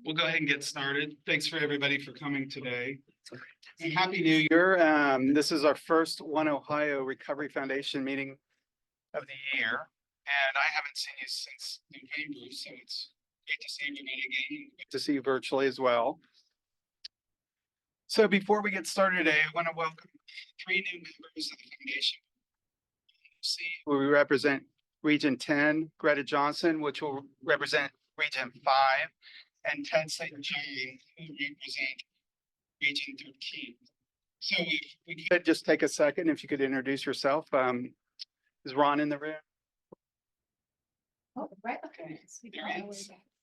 We'll go ahead and get started. Thanks for everybody for coming today. And Happy New Year. This is our first One Ohio Recovery Foundation meeting of the year. And I haven't seen you since November, so it's great to see everybody again. Good to see you virtually as well. So before we get started today, I want to welcome 3 new members of the foundation. We represent Region 10, Greta Johnson, which will represent Region 5, and Ted St. John, who represent Region 13. So if we could just take a second, if you could introduce yourself. Is Ron in the room? Oh, right. Okay.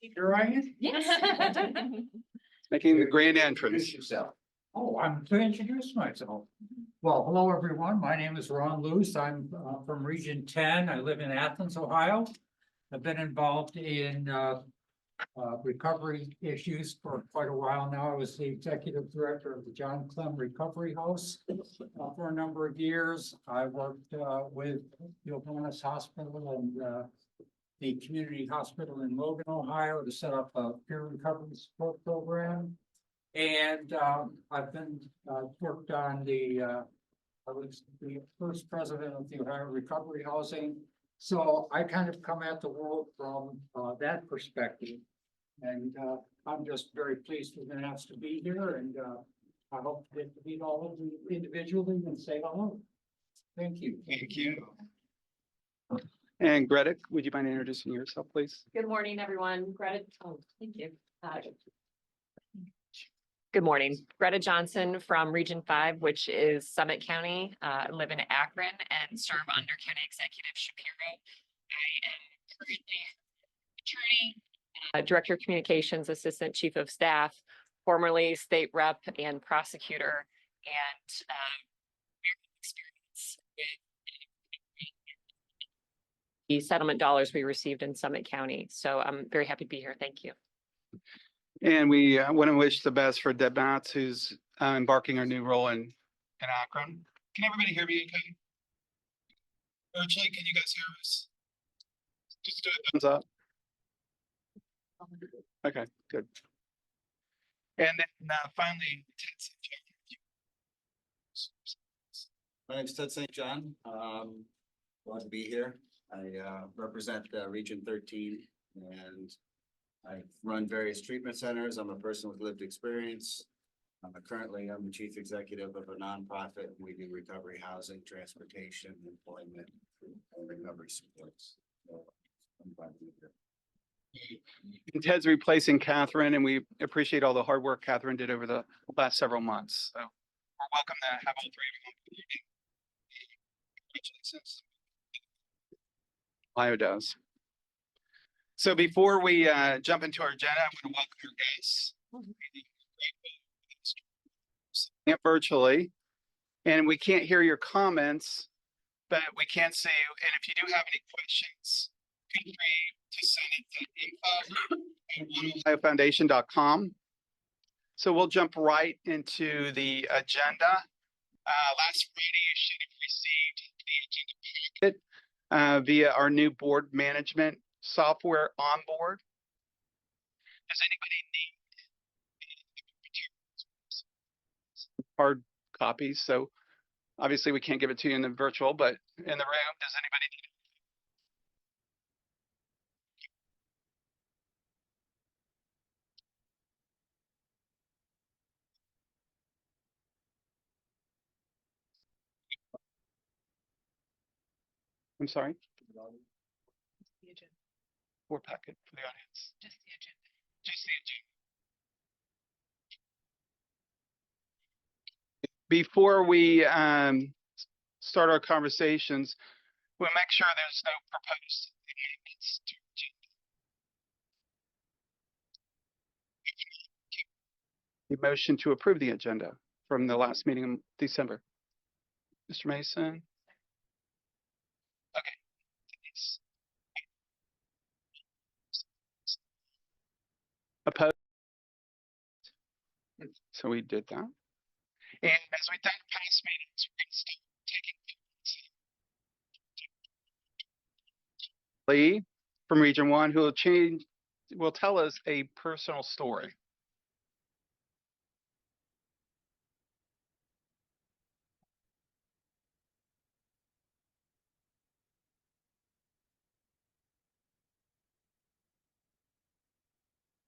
You're right. Yes. Making the grand entrance. Introduce yourself. Oh, I'm to introduce myself. Well, hello, everyone. My name is Ron Luce. I'm from Region 10. I live in Athens, Ohio. I've been involved in recovery issues for quite a while now. I was the executive director of the John Clem Recovery House for a number of years. I worked with Yohannes Hospital and the community hospital in Logan, Ohio, to set up a peer recovery support program. And I've been worked on I was the first president of the Ohio Recovery Housing. So I kind of come at the world from that perspective. And I'm just very pleased with being asked to be here, and I hope to get to meet all of you individually and say hello. Thank you. Thank you. And Greta, would you mind introducing yourself, please? Good morning, everyone. Greta, thank you. Good morning. Greta Johnson from Region 5, which is Summit County. I live in Akron and serve under County Executive Shapiro. I am currently attorney, Director of Communications, Assistant Chief of Staff, formerly State Rep and Prosecutor, and experience with the settlement dollars we received in Summit County. So I'm very happy to be here. Thank you. And we want to wish the best for Deb Matz, who's embarking her new role in Akron. Can everybody hear me okay? Virtually, can you guys hear us? Just do a thumbs up. Okay, good. And then finally, Ted St. John. My name is Ted St. John. Glad to be here. I represent Region 13 and I run various treatment centers. I'm a person with lived experience. Currently, I'm the chief executive of a nonprofit. We do recovery housing, transportation, employment, and recovery supports. So I'm glad to be here. And Ted's replacing Catherine, and we appreciate all the hard work Catherine did over the last several months. So we're welcome to have all 3 of you. Congratulations. Ohio does. So before we jump into our agenda, I want to welcome our guests. Virtually, and we can't hear your comments, but we can see you. And if you do have any questions, feel free to send it to info@oneohiofoundation.com. So we'll jump right into the agenda. Last Friday, you should have received the agenda packet via our new board management software onboard. Does anybody need hard copies? So obviously we can't give it to you in the virtual, but in the room, does anybody need it? I'm sorry? The agenda. Board packet for the audience. Just the agenda. Just the agenda. Before we start our conversations, we'll make sure there's no proposed amendments to agenda. The motion to approve the agenda from the last meeting in December. Mr. Mason? Okay. Opposed? So we did that. And as we've done in past meetings, we're going to start taking Lee from Region 1, who will will tell us a personal story.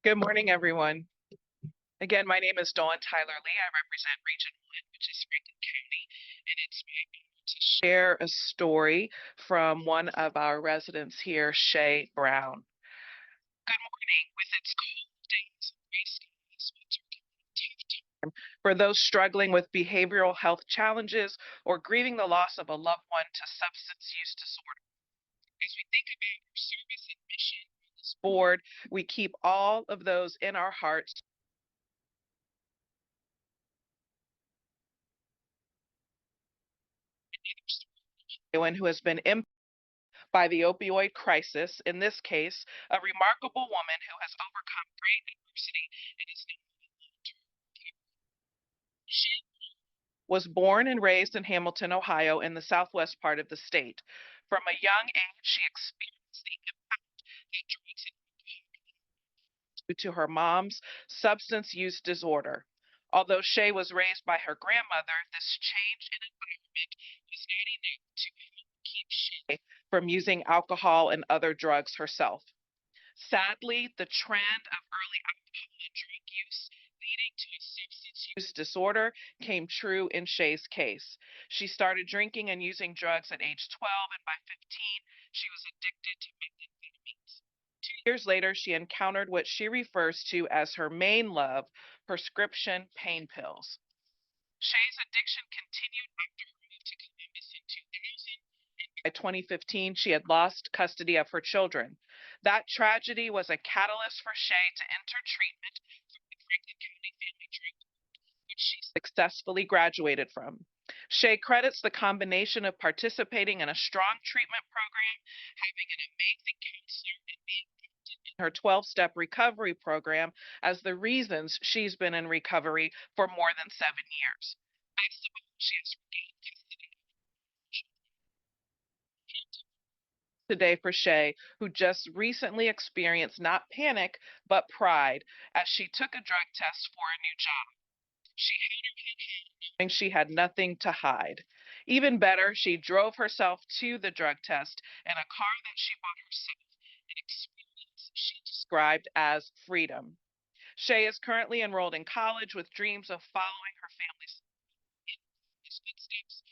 Good morning, everyone. Again, my name is Dawn Tyler Lee. I represent Region 1, which is Franklin County, and it's my honor to share a story from one of our residents here, Shay Brown. Good morning. With its cold days and gray skies, winter can be a tough time for those struggling with behavioral health challenges or grieving the loss of a loved one to substance use disorder. As we think about our service and mission on this board, we keep all of those in our hearts. Anyone who has been impacted by the opioid crisis, in this case, a remarkable woman who has overcome great adversity and is now in long-term recovery. She was born and raised in Hamilton, Ohio, in the southwest part of the state. From a young age, she experienced the impact that drugs and alcohol due to her mom's substance use disorder. Although Shay was raised by her grandmother, this change in environment was not enough to help keep Shay from using alcohol and other drugs herself. Sadly, the trend of early alcohol and drug use leading to a substance use disorder came true in Shay's case. She started drinking and using drugs at age 12, and by 15, she was addicted to methamphetamines. 2 years later, she encountered what she refers to as her main love, prescription pain pills. Shay's addiction continued after her move to Columbus in 2000, and by 2015, she had lost custody of her children. That tragedy was a catalyst for Shay to enter treatment from the Franklin County Family Drug Board, which she successfully graduated from. Shay credits the combination of participating in a strong treatment program, having an amazing counselor, and being in her 12-step recovery program as the reasons she's been in recovery for more than 7 years. Best of all, she has regained custody of her children. Today for Shay, who just recently experienced not panic, but pride as she took a drug test for a new job. She held her head high, knowing she had nothing to hide. Even better, she drove herself to the drug test in a car that she bought herself, an experience she described as freedom. Shay is currently enrolled in college with dreams of following her family's footsteps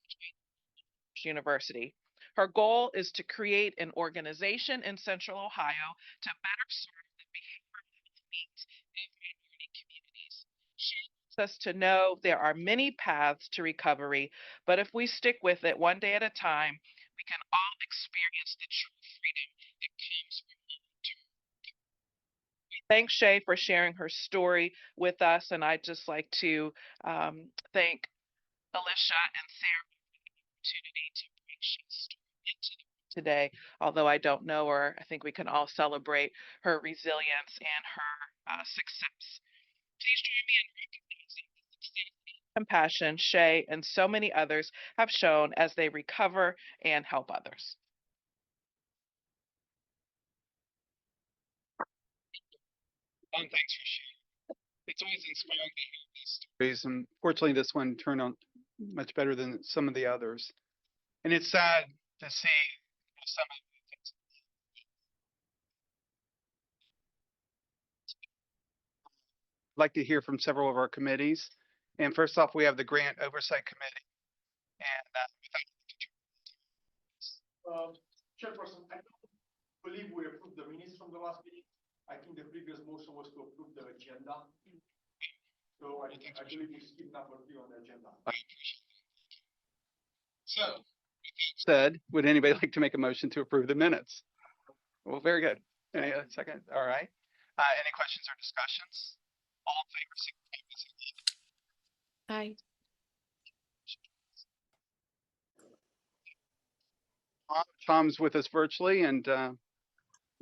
at University. Her goal is to create an organization in Central Ohio to better serve the behavioral health needs of minority communities. She wants us to know there are many paths to recovery, but if we stick with it one day at a time, we can all experience the true freedom that comes from long-term recovery. Thanks, Shay, for sharing her story with us, and I'd just like to thank Alicia and Sarah for the opportunity to bring Shay's story into the room today. Although I don't know her, I think we can all celebrate her resilience and her success. Please join me in recognizing the success and compassion Shay and so many others have shown as they recover and help others. Thanks for sharing. It's always inspiring to hear these stories, and fortunately, this one turned out much better than some of the others. And it's sad to see some of the things. I'd like to hear from several of our committees. And first off, we have the Grant Oversight Committee. And Chairperson, I don't believe we approved the minutes from the last meeting. I think the previous motion was to approve the agenda. So I believe we skipped number 3 on the agenda. so, with that said, would anybody like to make a motion to approve the minutes? Well, very good. Any second? All right. Any questions or discussions? All in favor, signify by saying Aye. Tom's with us virtually, and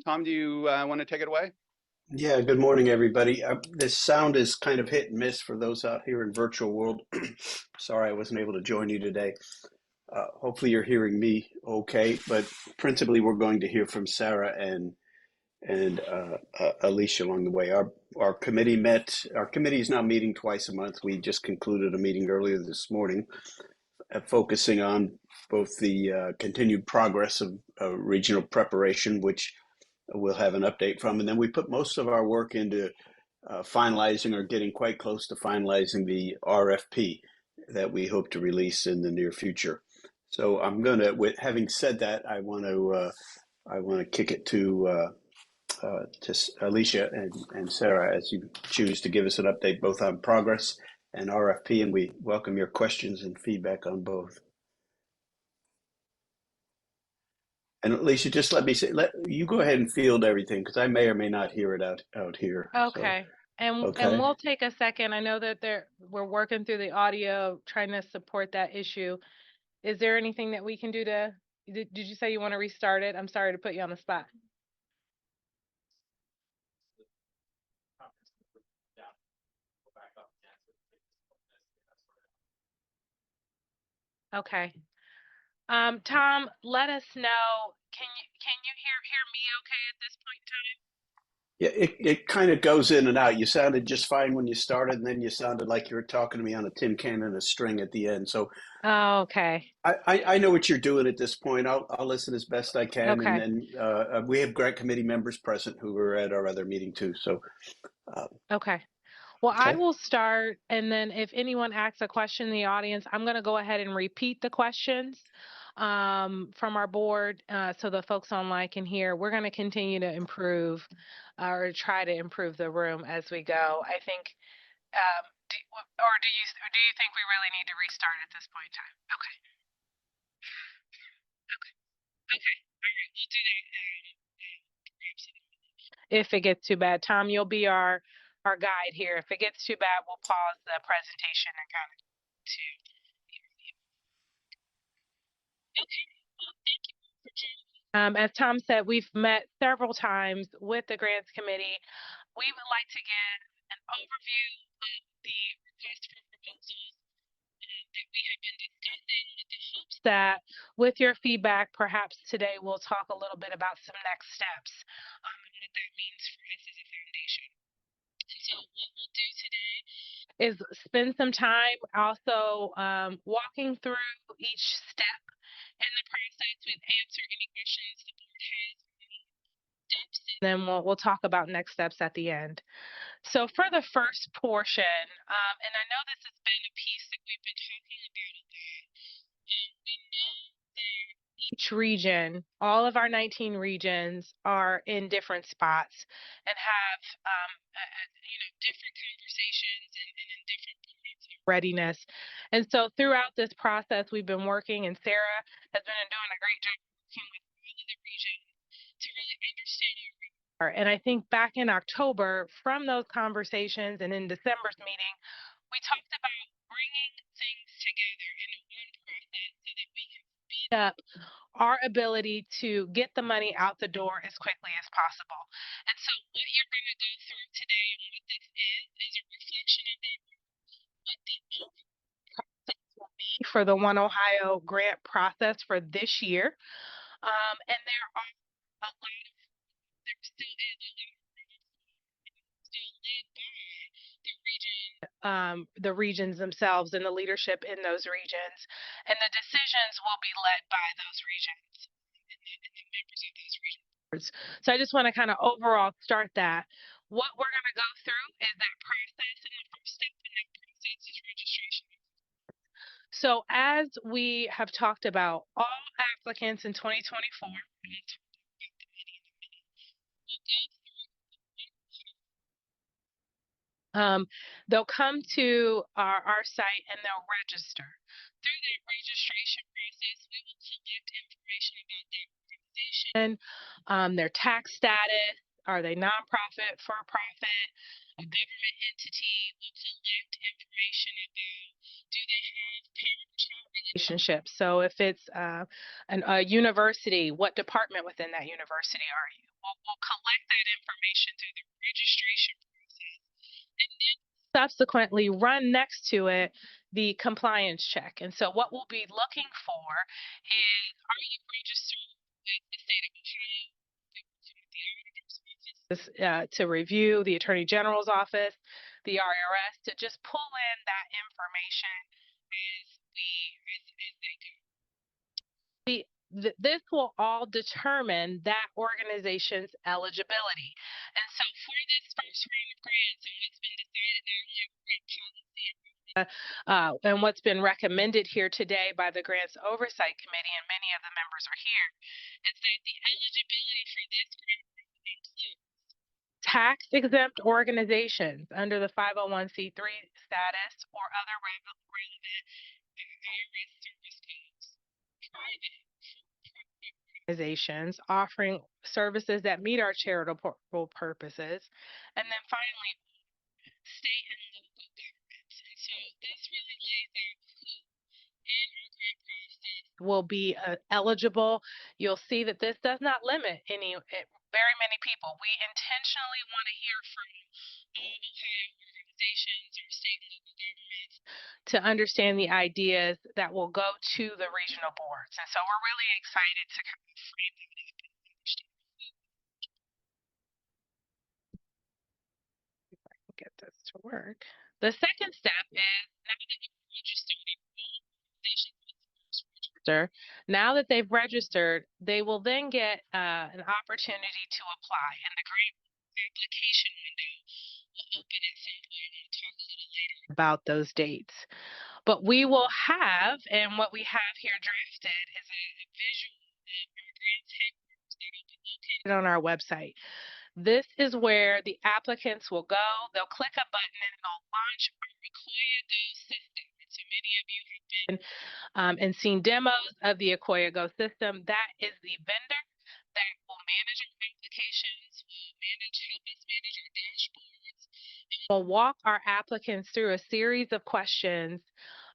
Tom, do you want to take it away? Yeah, good morning, everybody. This sound is kind of hit and miss for those out here in virtual world. Sorry I wasn't able to join you today. Hopefully you're hearing me okay, but principally we're going to hear from Sarah and Alicia along the way. Our committee met. Our committee is now meeting twice a month. We just concluded a meeting earlier this morning, focusing on both the continued progress of regional preparation, which we'll have an update from, and then we put most of our work into finalizing or getting quite close to finalizing the RFP that we hope to release in the near future. So I'm going to, with having said that, I want to kick it to Alicia and Sarah as you choose to give us an update both on progress and RFP, and we welcome your questions and feedback on both. And Alicia, just let me say, let you go ahead and field everything because I may or may not hear it out here. Okay. And okay. we'll take a second. I know that we're working through the audio, trying to support that issue. Is there anything that we can do to, did you say you want to restart it? I'm sorry to put you on the spot. Okay. Tom, let us know. Can you hear me okay at this point in time? Yeah, it kind of goes in and out. You sounded just fine when you started, and then you sounded like you were talking to me on a tin can and a string at the end. So Oh, okay. I know what you're doing at this point. I'll listen as best I can, Okay. and then we have grant committee members present who were at our other meeting too. So Okay. Well, I okay. will start, and then if anyone asks a question in the audience, I'm going to go ahead and repeat the questions from our board so the folks online can hear. We're going to continue to improve or try to improve the room as we go. I think, do you think we really need to restart at this point in time? Okay. Okay. All right. We'll do that. If it gets too bad, Tom, you'll be our guide here. If it gets too bad, we'll pause the presentation and kind of to. Okay. Well, thank you for joining. As Tom said, we've met several times with the grants committee. We would like to get an overview of the request for proposals that we have been discussing with the hopes that with your feedback, perhaps today we'll talk a little bit about some next steps and what that means for us as a foundation. So what we'll do today is spend some time also walking through each step in the process. We'll answer any questions the board has. Steps, and then we'll talk about next steps at the end. So for the first portion, and I know this has been a piece that we've been talking about a lot, we know that each region, all of our 19 regions are in different spots and have different conversations and different points of readiness. And so throughout this process, we've been working, and Sarah has been doing a great job working with all of the regions to really understand where we are. And I think back in October, from those conversations and in December's meeting, we talked about bringing things together in one process so that we can speed up our ability to get the money out the door as quickly as possible. And so what you're going to go through today and what this is a reflection of that, what the process will be for the One Ohio grant process for this year. And there are a lot of, there still is a lot of still led by the regions themselves and the leadership in those regions. And the decisions will be led by those regions and the members of those regions. So I just want to kind of overall start that. What we're going to go through is that process, and the first step in that process is registration. So as we have talked about, all applicants in 2024, they'll come to our site and they'll register. Through that registration process, we will collect information about their organization, their tax status, are they nonprofit, for-profit, a government entity. We'll collect information about, do they have parent-child relationships? So if it's a university, what department within that university are you? We'll collect that information through the registration process, and then subsequently run next to it the compliance check. And so what we'll be looking for is, are you registered with the state of Ohio, the auditor's office, to review, the Attorney General's office, the IRS, to just pull in that information as they go. This will all determine that organization's eligibility. And so for this first round of grants, and what's been decided now in grant policy and what's been recommended here today by the Grants Oversight Committee, and many of the members are here, is that the eligibility for this grant includes tax-exempt organizations under the 501c3 status or other relevant IRS service codes, private organizations offering services that meet our charitable purposes, and then finally, state and local governments. And so this really lays out who in our grant process will be eligible. You'll see that this does not limit very many people. We intentionally want to hear from all Ohio organizations or state and local governments to understand the ideas that will go to the regional boards. And so we're really excited to kind of frame that up and understand. If I can get this to work. The second step is now that you've registered, now that they've registered, they will then get an opportunity to apply, and the grant application window will open at some point. We'll talk a little later about those dates. But we will have, and what we have here drafted is a visual of our grants headquarters that will be located on our website. This is where the applicants will go. They'll click a button and it'll launch our Akoya Go system. And so many of you have been and seen demos of the Akoya Go system. That is the vendor that will manage our applications, will help us manage our dashboards, and will walk our applicants through a series of questions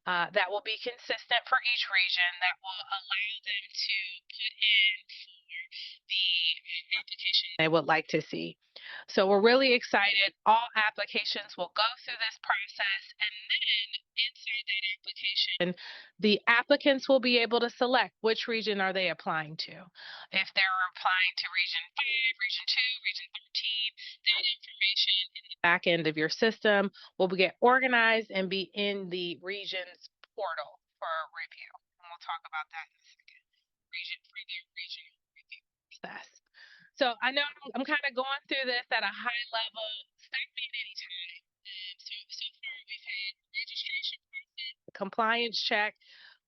that will be consistent for each region that will allow them to put in for the application they would like to see. So we're really excited. All applications will go through this process, and then inside that application, the applicants will be able to select which region are they applying to. If they're applying to Region 5, Region 2, Region 13, that information in the back end of your system will get organized and be in the region's portal for review. And we'll talk about that in a second. For the regional review process. So I know I'm kind of going through this at a high level. Stop me at any time. So far we've had registration process, compliance check.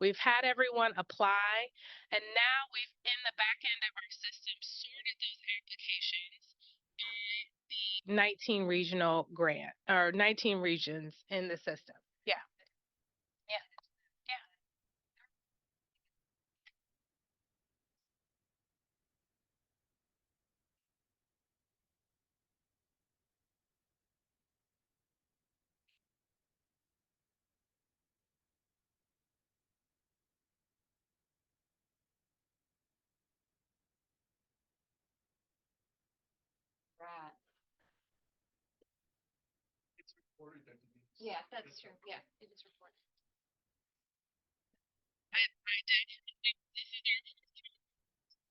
We've had everyone apply, and now we've in the back end of our system sorted those applications by the 19 regional grant or 19 regions in the system. Yeah. Right. It's recorded, I believe. Yeah, that's true. Yeah, it is recorded.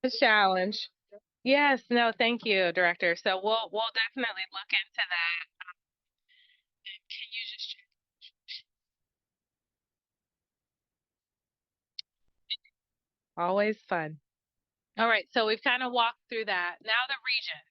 This is our challenge. Yes, no, thank you, Director. So we'll definitely look into that. Can you just check? Always fun. All right, so we've kind of walked through that. Now the regions.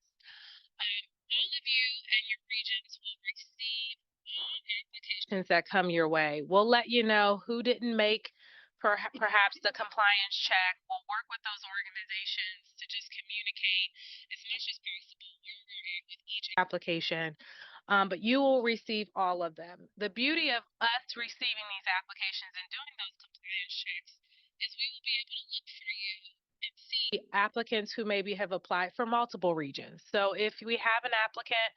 All of you and your regions will receive all applications that come your way. We'll let you know who didn't make perhaps the compliance check. We'll work with those organizations to just communicate as much as possible where we're at with each application. But you will receive all of them. The beauty of us receiving these applications and doing those compliance checks is we will be able to look for you and see applicants who maybe have applied for multiple regions. So if we have an applicant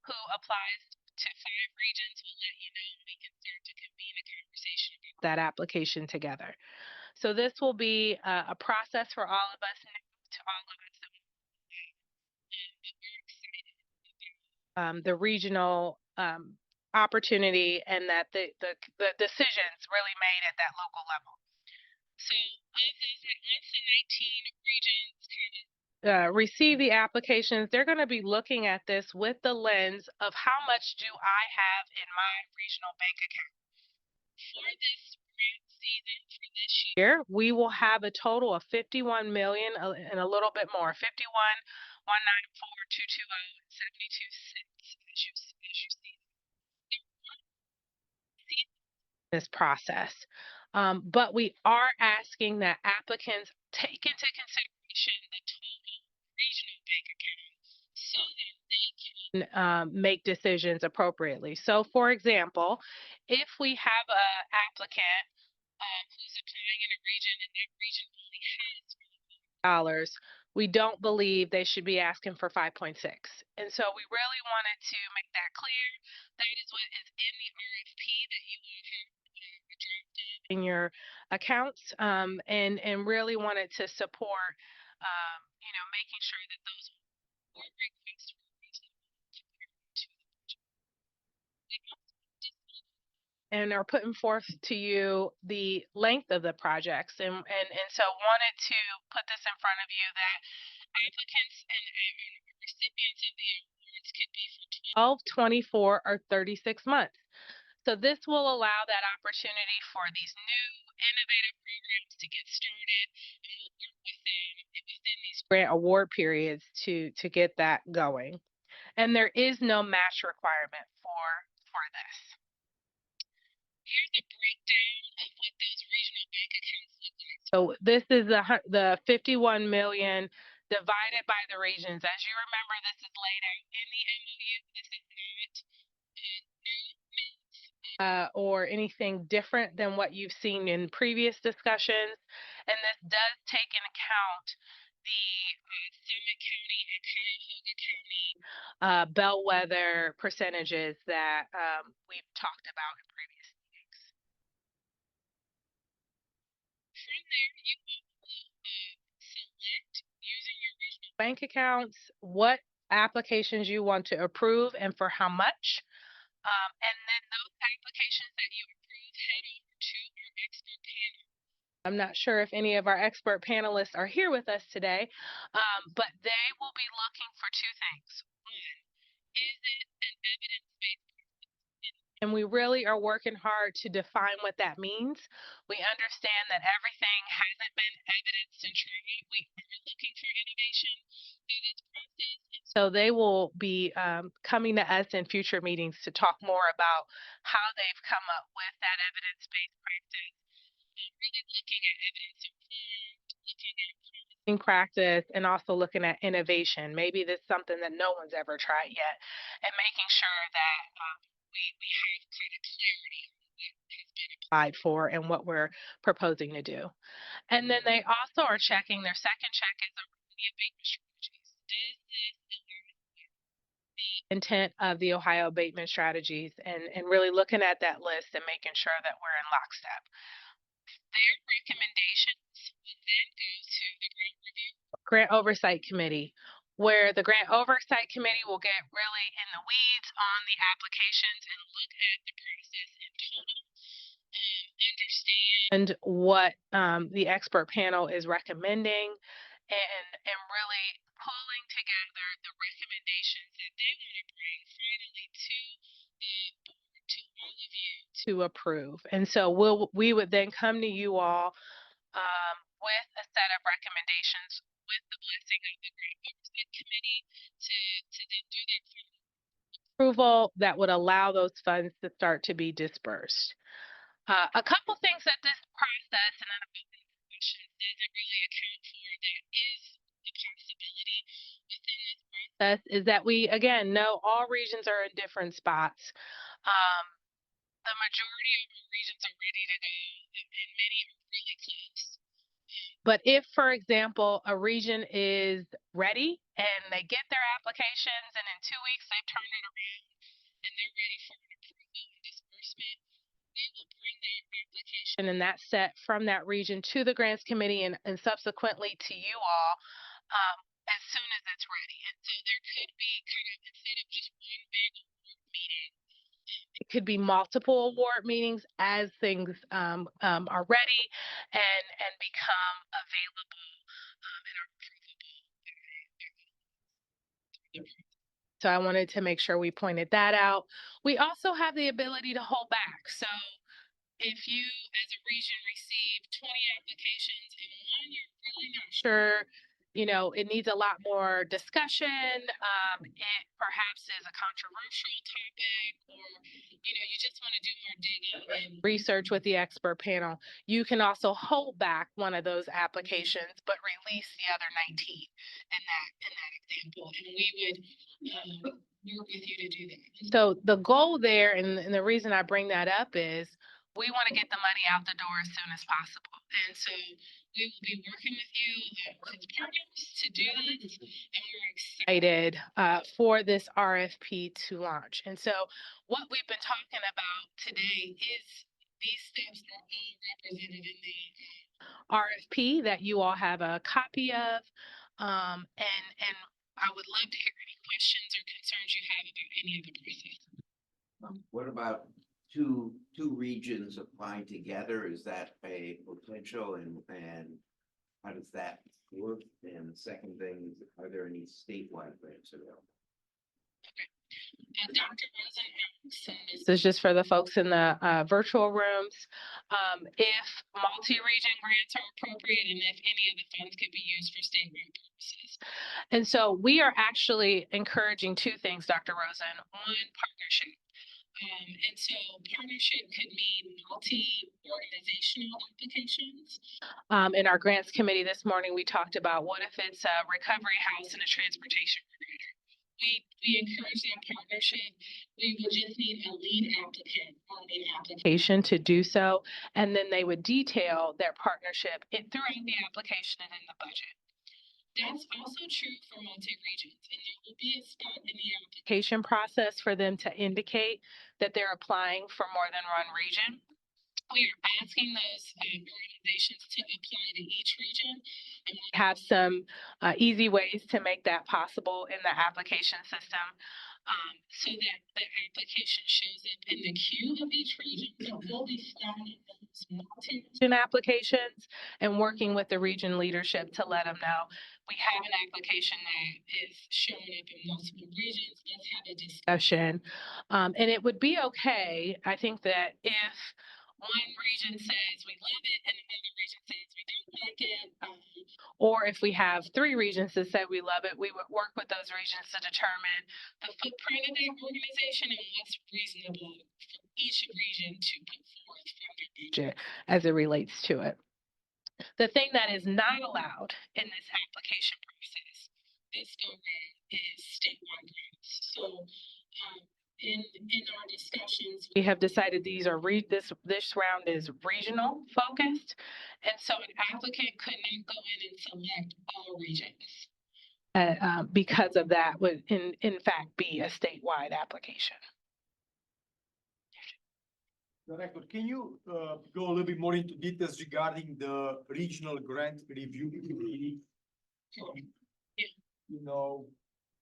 who applies to 5 regions, we'll let you know and we can start to convene a conversation about that application together. So this will be a process for all of us, to all of us. But we're excited about the regional opportunity and that the decisions really made at that local level. So of those, once the 19 regions kind of receive the applications, they're going to be looking at this with the lens of how much do I have in my regional bank account. For this grant season for this year, we will have a total of 51 million and a little bit more, 51,194,220.72 cents, as you see this process. But we are asking that applicants take into consideration the total regional bank account so that they can make decisions appropriately. So for example, if we have a applicant who's applying in a region and that region only has dollars, we don't believe they should be asking for 5.6. And so we really wanted to make that clear. That is what is in the RFP that you will have drafted in your accounts, and really wanted to support, making sure that those award requests were reasonable compared to the budget. We also and are putting forth to you the length of the projects, and so wanted to put this in front of you that applicants and recipients of the awards could be for 12, 24, or 36 months. So this will allow that opportunity for these new innovative programs to get started, and we'll work with them within these grant award periods to get that going. And there is no match requirement for this. Here's a breakdown of what those regional bank accounts look like. So this is the 51 million divided by the regions. As you remember, this is laid out in the MOU. This is not new or anything different than what you've seen in previous discussions. And this does take into account the Summit County and Cuyahoga County bellwether percentages that we've talked about in previous meetings. From there, you will select using your regional bank accounts what applications you want to approve and for how much. And then those applications that you approve head over to our expert panel. I'm not sure if any of our expert panelists are here with us today, but they will be looking for two things. One, is it an evidence-based process? And we really are working hard to define what that means. We understand that everything hasn't been evidenced and tried. We are looking for innovation through this process. So they will be coming to us in future meetings to talk more about how they've come up with that evidence-based practice, and really looking at evidence-informed, looking at promising practice, and also looking at innovation. Maybe this is something that no one's ever tried yet, and making sure that we have kind of clarity on what has been applied for and what we're proposing to do. And then they also are checking, their second check is around the abatement strategies. Does this the intent of the Ohio abatement strategies, and really looking at that list and making sure that we're in lockstep. Their recommendations will then go to the Grant Oversight Committee, where the Grant Oversight Committee will get really in the weeds on the applications and look at the process in total, understand what the expert panel is recommending, and really pulling together the recommendations that they want to bring finally to the board, to all of you to approve. And so we would then come to you all with a set of recommendations with the blessing of the Grant Oversight Committee to then do that approval that would allow those funds to start to be dispersed. A couple things that this process, and then open question doesn't really account for, that is a possibility within this process, is that we, again, know all regions are in different spots. The majority of our regions are ready to go, and many are really close. But if, for example, a region is ready and they get their applications and in 2 weeks they've turned it around and they're ready for an approval and disbursement, they will bring that application and that set from that region to the grants committee and subsequently to you all as soon as it's ready. And so there could be kind of, instead of just one big award meeting, it could be multiple award meetings as things are ready and become available and are approvable So I wanted to make sure we pointed that out. We also have the ability to hold back. So if you, as a region, receive 20 applications and one you're really not sure, it needs a lot more discussion, it perhaps is a controversial topic, or, you just want to do more digging and research with the expert panel, you can also hold back one of those applications, but release the other 19 in that example. And we would work with you to do that. So the goal there, and the reason I bring that up is we want to get the money out the door as soon as possible. And so we will be working with you as partners to do this. And we're excited for this RFP to launch. And so what we've been talking about today is these steps that are all represented in the RFP that you all have a copy of. And I would love to hear any questions or concerns you have about any of the process. What about two regions applying together? Is that a potential, and how does that work? And the second thing, are there any statewide grants available? Dr. Rosen, this is just for the folks in the virtual rooms. If multi-region grants are appropriate, and if any of the funds could be used for statewide purposes. And so we are actually encouraging two things, Dr. Rosen. One, partnership. And so partnership could mean multi-organizational applications. In our grants committee this morning, we talked about what if it's a recovery house and a transportation provider. We encourage that partnership. We would just need a lead applicant on an application to do so, and then they would detail their partnership throughout the application and in the budget. That's also true for multi-regions, and there will be a spot in the application process for them to indicate that they're applying for more than one region. We are asking those organizations to apply to each region, and we have some easy ways to make that possible in the application system, so that the application shows up in the queue of each region. So we'll be starting those multi-region applications and working with the region leadership to let them know we have an application that is showing up in multiple regions. Let's have a discussion. And it would be okay. I think that if one region says we love it and another region says we don't like it, or if we have three regions that say we love it, we would work with those regions to determine the footprint of their organization and what's reasonable for each region to put forth from their budget as it relates to it. The thing that is not allowed in this application process this go round is statewide grants. So in our discussions, we have decided these are this round is regional focused, and so an applicant could not go in and select all regions. Because of that, would in fact be a statewide application. Director, can you go a little bit more into details regarding the regional grant review committee?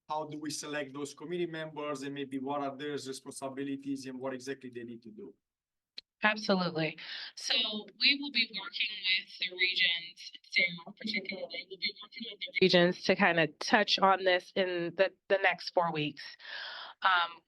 How do we select those committee members, and maybe what are their responsibilities and what exactly they need to do? Absolutely. So we will be working with the regions, Sarah particularly, will be working with the regions to kind of touch on this in the next 4 weeks.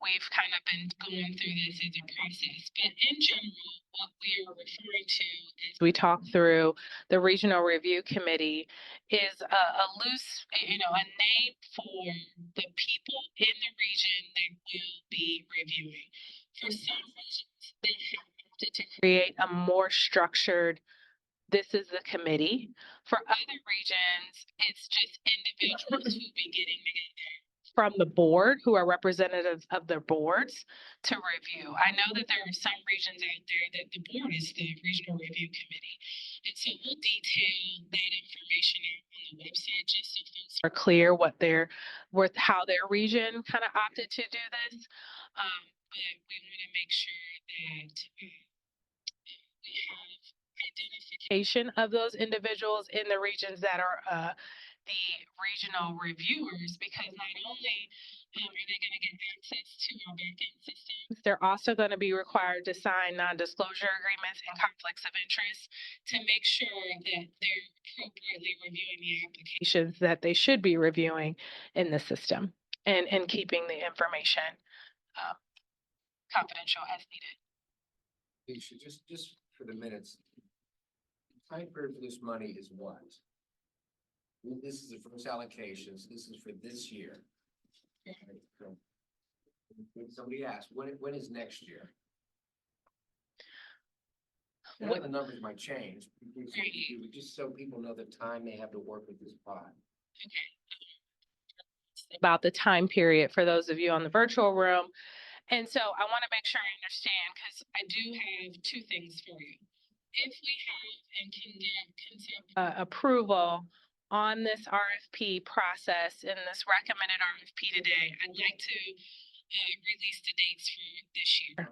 We've kind of been going through this as a process, but in general, what we are referring to as we talk through the regional review committee is a loose, a name for the people in the region that will be reviewing. For some regions, they have opted to create a more structured, this is the committee. For other regions, it's just individuals who will be getting together from the board, who are representatives of their boards, to review. I know that there are some regions out there that the board is the regional review committee. And so we'll detail that information on the website just so folks are clear how their region kind of opted to do this. But we want to make sure that we have identification of those individuals in the regions that are the regional reviewers, because not only are they going to get access to our backend systems, they're also going to be required to sign non-disclosure agreements and conflicts of interest to make sure that they're appropriately reviewing the applications that they should be reviewing in the system. and keeping the information um, confidential as needed. Alicia, just for the minutes. Time period for this money is what? This is the first allocations, this is for this year. So, when somebody asked, when is next year? I know the numbers might change, just so people know the time they have to work with this pot. About the time period for those of you on the virtual room. And so I want to make sure I understand, because I do have two things for you. If we have and can get consent approval on this RFP process and this recommended RFP today, I'd like to release the dates for this year.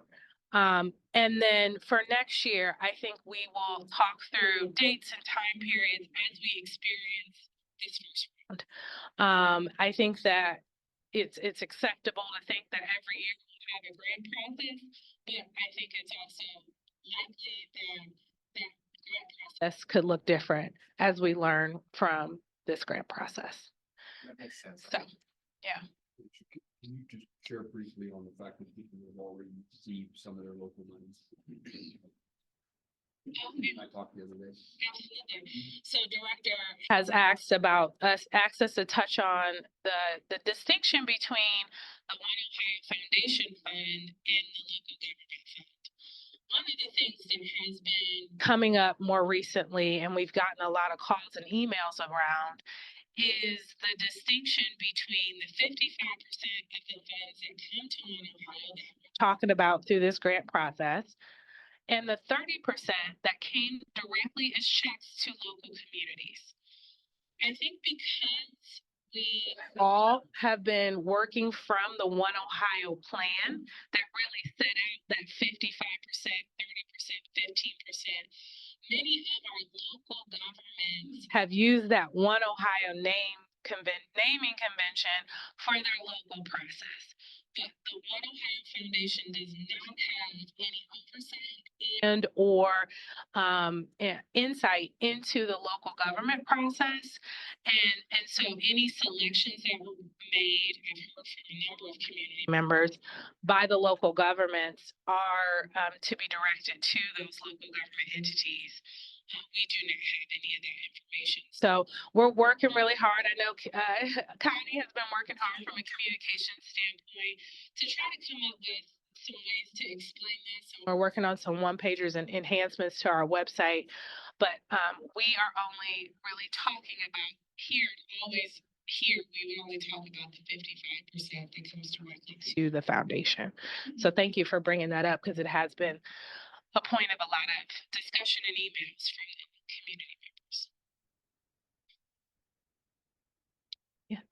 And then for next year, I think we will talk through dates and time periods as we experience this first round. I think that it's acceptable to think that every year we have a grant process, but I think it's also likely that that grant process could look different as we learn from this grant process. That makes sense. So, yeah. Can you just share briefly on the fact that people have already received some of their local monies? I talked the other day. Absolutely. So Director has asked us to touch on the distinction between the One Ohio Foundation Fund and the local government fund. One of the things that has been coming up more recently, and we've gotten a lot of calls and emails around, is the distinction between the 55% of the funds that come to One Ohio that we're talking about through this grant process, and the 30% that came directly as checks to local communities. I think because we all have been working from the One Ohio plan that really set out that 55%, 30%, 15%, many of our local governments have used that One Ohio naming convention for their local process. But the One Ohio Foundation does not have any oversight and or insight into the local government process. And so any selections that were made, I've heard from a number of community members, by the local governments are to be directed to those local government entities. We do not have any of that information. So we're working really hard. I know Connie has been working hard from a communication standpoint to try to come up with some ways to explain this. And we're working on some one-pagers and enhancements to our website. But we are only really talking about we only talk about the 55% that comes directly to the foundation. So thank you for bringing that up, because it has been a point of a lot of discussion and emails from community members. Yeah.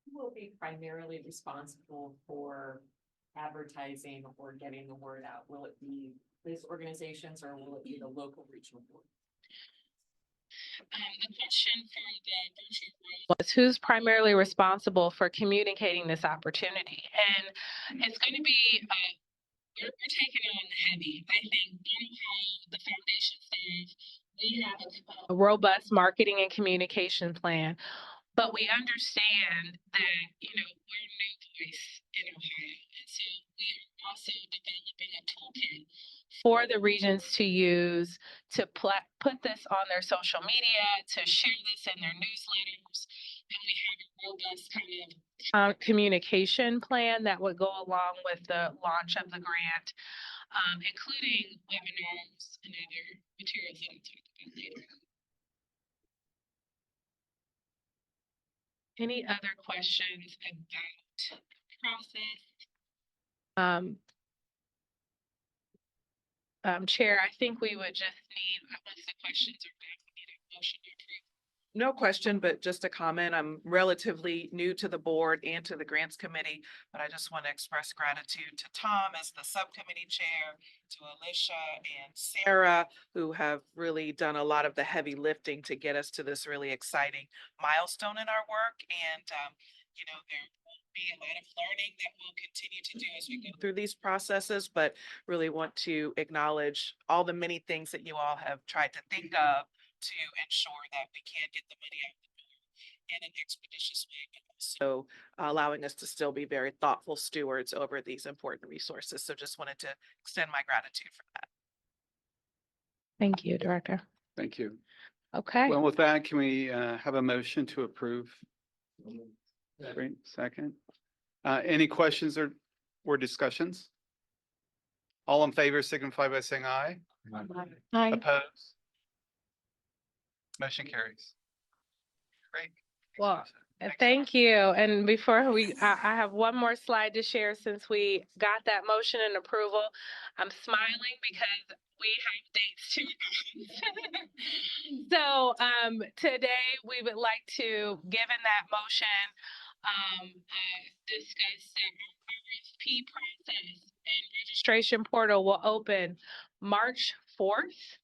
Who will be primarily responsible for advertising or getting the word out? Will it be these organizations or will it be the local regional board? The question for the virtual room was who's primarily responsible for communicating this opportunity? And it's going to be we're taking on heavy. I think the foundation staff, we have a robust marketing and communication plan, but we understand that, we're a new voice in Ohio. And so we are also developing a toolkit for the regions to use to put this on their social media, to share this in their newsletters. And we have a robust kind of communication plan that would go along with the launch of the grant, including webinars and other materials that I'll talk about later. Any other questions about the process? Chair, I think we would just need, once the questions are back, we need a motion to approve. No question, but just a comment. I'm relatively new to the board and to the grants committee, but I just want to express gratitude to Tom as the subcommittee chair, to Alicia and Sarah, who have really done a lot of the heavy lifting to get us to this really exciting milestone in our work. And, there will be a lot of learning that we'll continue to do as we go through these processes, but really want to acknowledge all the many things that you all have tried to think of to ensure that we can get the money out the door in an expeditious way, but So allowing us to still be very thoughtful stewards over these important resources. So just wanted to extend my gratitude for that. Thank you, Director. Thank you. Okay. Well, with that, can we have a motion to approve? Great, second. Any questions or discussions? All in favor signify by saying aye. Hi. Opposed? Motion carries. Great. Well, Thanks, thank you. And before I have one more slide to share since we got that motion and approval. I'm smiling because we have dates to so today we would like to, given that motion, discuss the RFP process and registration portal will open March 4th.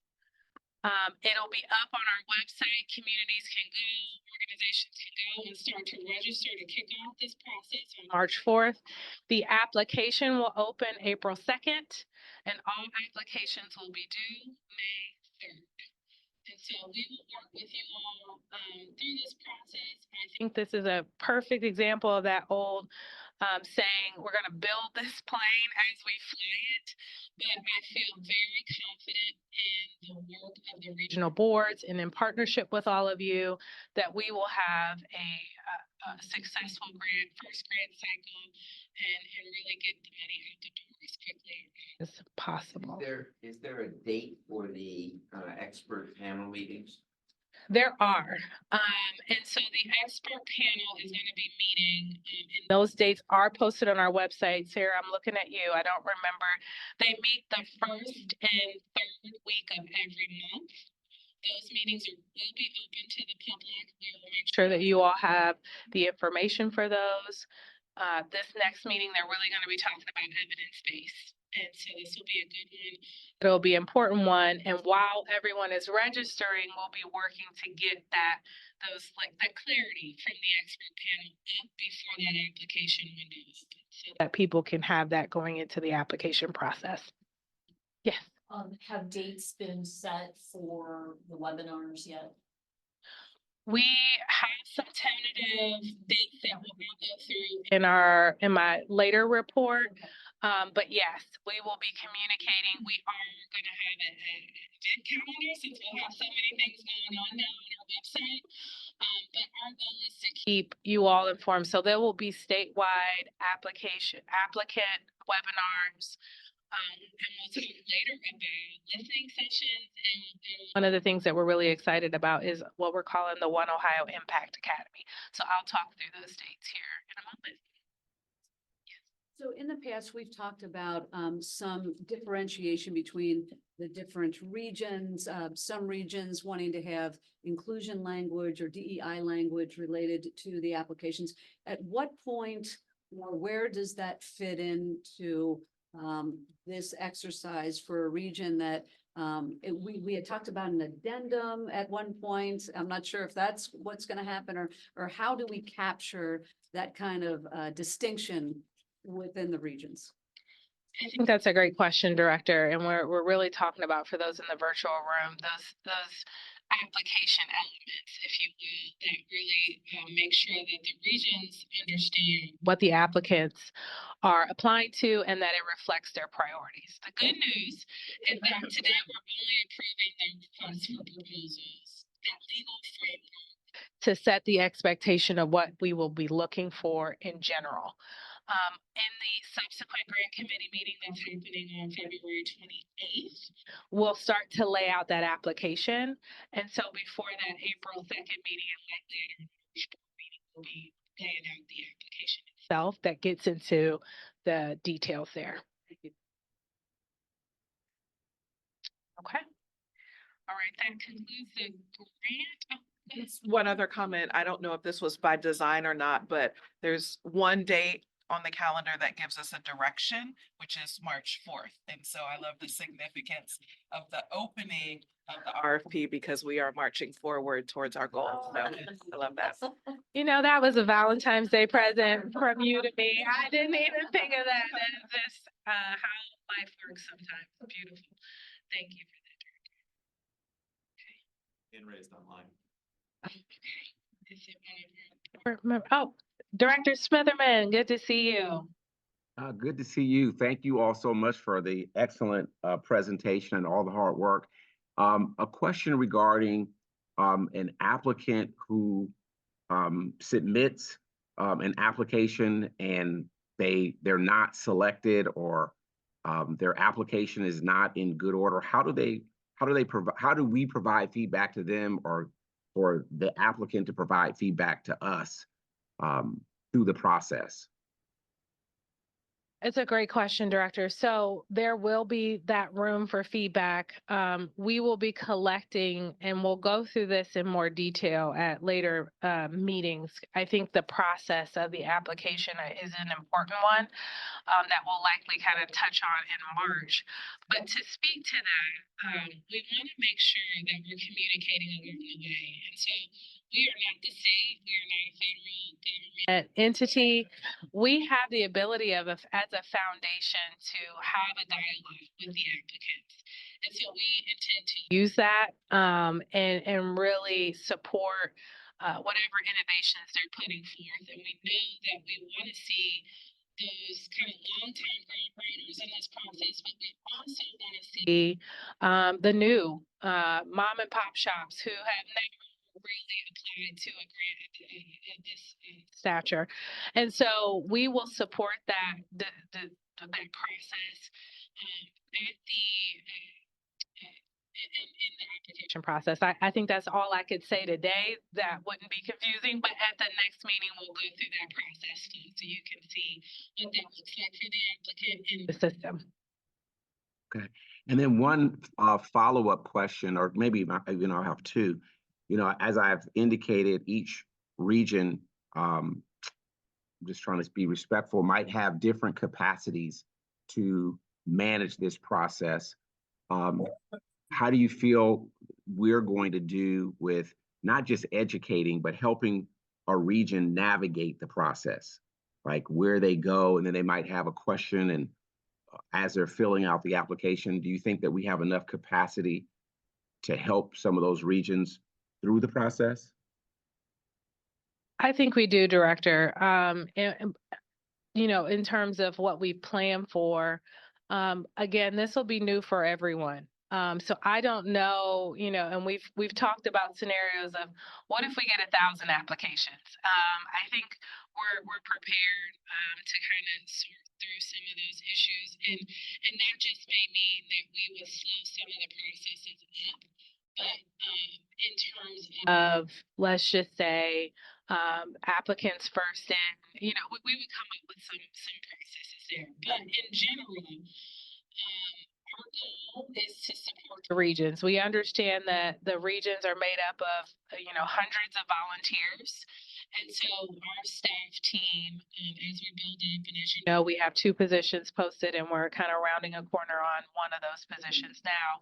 It'll be up on our website. Communities can go, organizations can go and start to register to kick off this process on March 4th. The application will open April 2nd, and all applications will be due May 3rd. And so we will work with you all through this process. I think this is a perfect example of that old saying, we're going to build this plane as we fly it. But I feel very confident in the work of the regional boards and in partnership with all of you that we will have a successful first grant cycle and really get the money out the door as quickly as possible. Is there a date for the expert panel meetings? There are. And so the expert panel is going to be meeting, and those dates are posted on our website. Sarah, I'm looking at you. I don't remember. They meet the first and third week of every month. Those meetings will be open to the public. We will make sure that you all have the information for those. This next meeting, they're really going to be talking about evidence-based. And so this will be a good one. It'll be an important one. And while everyone is registering, we'll be working to get that clarity from the expert panel up before that application window is open, so that people can have that going into the application process. Yes. Have dates been set for the webinars yet? We have some tentative dates that we'll go through in my later report. But yes, we will be communicating. We are going to have an event calendar since we'll have so many things going on now on our website. But our goal is to keep you all informed. So there will be statewide applicant webinars. And we'll talk later about listening sessions. And one of the things that we're really excited about is what we're calling the One Ohio Impact Academy. So I'll talk through those dates here in a moment. So in the past, we've talked about some differentiation between the different regions, some regions wanting to have inclusion language or DEI language related to the applications. At what point or where does that fit into this exercise for a region that we had talked about an addendum at one point? I'm not sure if that's what's going to happen, or how do we capture that kind of distinction within the regions? I think that's a great question, Director. And we're really talking about, for those in the virtual room, those application elements, if you will, that really make sure that the regions understand what the applicants are applying to and that it reflects their priorities. The good news is that today we're only approving their requests for proposals, that legal framework to set the expectation of what we will be looking for in general. In the subsequent grant committee meeting that's happening on February 28th, we'll start to lay out that application. And so before that April 2nd meeting and likely at our March 4th meeting, we'll be laying out the application itself that gets into the details there. Okay. All right, that concludes the grant. One other comment. I don't know if this was by design or not, but there's one date on the calendar that gives us a direction, which is March 4th. And so I love the significance of the opening of the RFP because we are marching forward towards our goal. So I love that. You know, that was a Valentine's Day present from you to me. I didn't even think of that. That's just how life works sometimes. Beautiful. Thank you for that, Director. Okay. And raised online. Okay. Is it one of your, remember, oh, Director Smitherman, good to see you. Good to see you. Thank you all so much for the excellent presentation and all the hard work. A question regarding an applicant who submits an application and they're not selected, or their application is not in good order. How do we provide feedback to them, or for the applicant to provide feedback to us through the process? It's a great question, Director. So there will be that room for feedback. We will be collecting, and we'll go through this in more detail at later meetings. I think the process of the application is an important one that we'll likely kind of touch on in March. But to speak to that, we want to make sure that we're communicating along the way. And so we are not the state, we are not a federal government entity. We have the ability as a foundation to have a dialogue with the applicants. And so we intend to use that and really support whatever innovations they're putting forth. And we know that we want to see those kind of long-term operators in this process, but we also want to see the new mom and pop shops who have never really applied to a grant at this stature. And so we will support that that process at in the application process. I think that's all I could say today. That wouldn't be confusing, but at the next meeting, we'll go through that process so you can see what that looks like for the applicant in the system. Okay. And then one follow-up question, or maybe I'll have two. As I've indicated, each region, I'm just trying to be respectful, might have different capacities to manage this process. How do you feel we're going to do with not just educating, but helping a region navigate the process? Like where they go, and then they might have a question, and as they're filling out the application, do you think that we have enough capacity to help some of those regions through the process? I think we do, Director. In terms of what we plan for, again, this will be new for everyone. So I don't know, and we've talked about scenarios of what if we get 1,000 applications? I think we're prepared to kind of sort through some of those issues, and that just may mean that we will slow some of the processes up. But in terms of, let's just say, applicants first in, we would come up with some processes there. But in general, our goal is to support the regions. We understand that the regions are made up of, hundreds of volunteers. And so our staff team, as we build up, and as you know, we have 2 positions posted, and we're kind of rounding a corner on one of those positions now.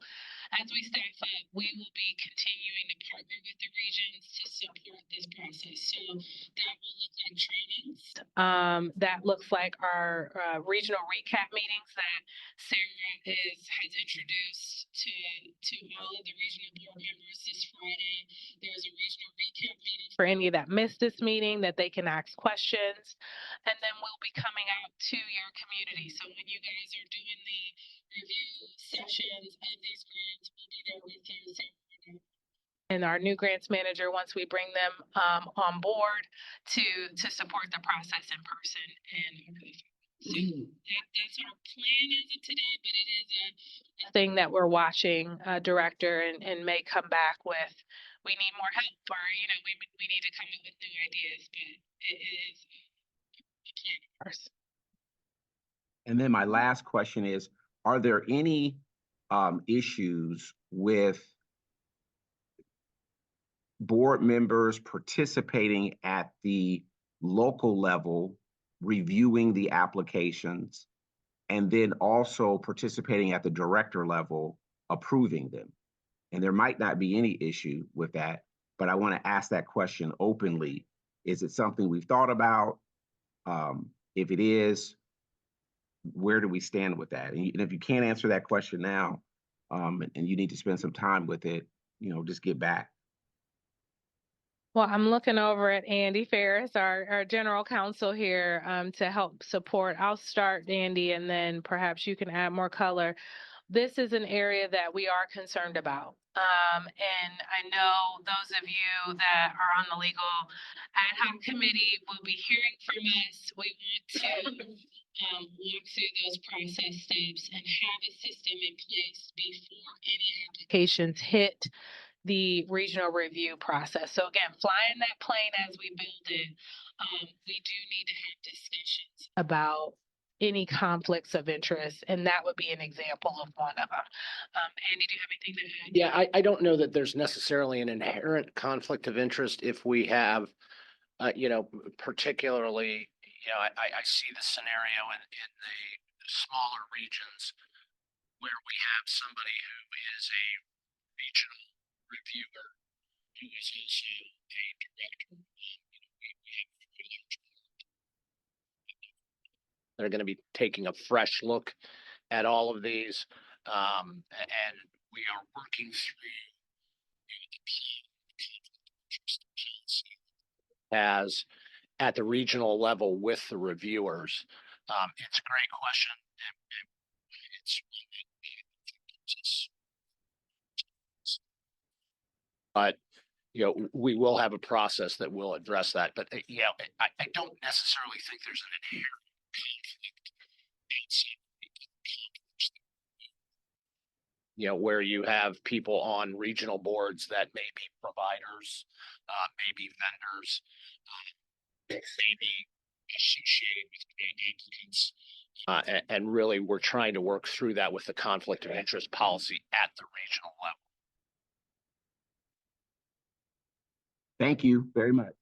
As we staff up, we will be continuing to partner with the regions to support this process. So that will look like trainings. That looks like our regional recap meetings that Sarah has introduced to all of the regional board members this Friday. There's a regional recap meeting for any that missed this meeting, that they can ask questions. And then we'll be coming out to your community. So when you guys are doing the review sessions of these grants, we'll be there with you. And our new grants manager, once we bring them on board to support the process in person. And so that's our plan as of today, but it is a thing that we're watching, Director, and may come back with, we need more help, or, we need to come up with new ideas, but it is a plan of ours. And then my last question is, are there any issues with board members participating at the local level, reviewing the applications, and then also participating at the director level, approving them? And there might not be any issue with that, but I want to ask that question openly. Is it something we've thought about? If it is, where do we stand with that? And if you can't answer that question now, and you need to spend some time with it, just get back. Well, I'm looking over at Andy Ferris, our general counsel here, to help support. I'll start, Andy, and then perhaps you can add more color. This is an area that we are concerned about. And I know those of you that are on the legal ad hoc committee will be hearing from us. We want to walk through those process steps and have a system in place before any applications hit the regional review process. So again, flying that plane as we build it, we do need to have discussions about any conflicts of interest, and that would be an example of one of them. Andy, do you have anything to add? Yeah, I don't know that there's necessarily an inherent conflict of interest if we have, particularly, I see the scenario in the smaller regions where we have somebody who is a regional reviewer who is also a director. They're going to be taking a fresh look at all of these. And we are working through as at the regional level with the reviewers. It's a great question. But we will have a process that will address that. But I don't necessarily think there's an inherent conflict. Where you have people on regional boards that may be providers, maybe vendors, maybe associated with applicants. And really, we're trying to work through that with the conflict of interest policy at the regional level. Thank you very much.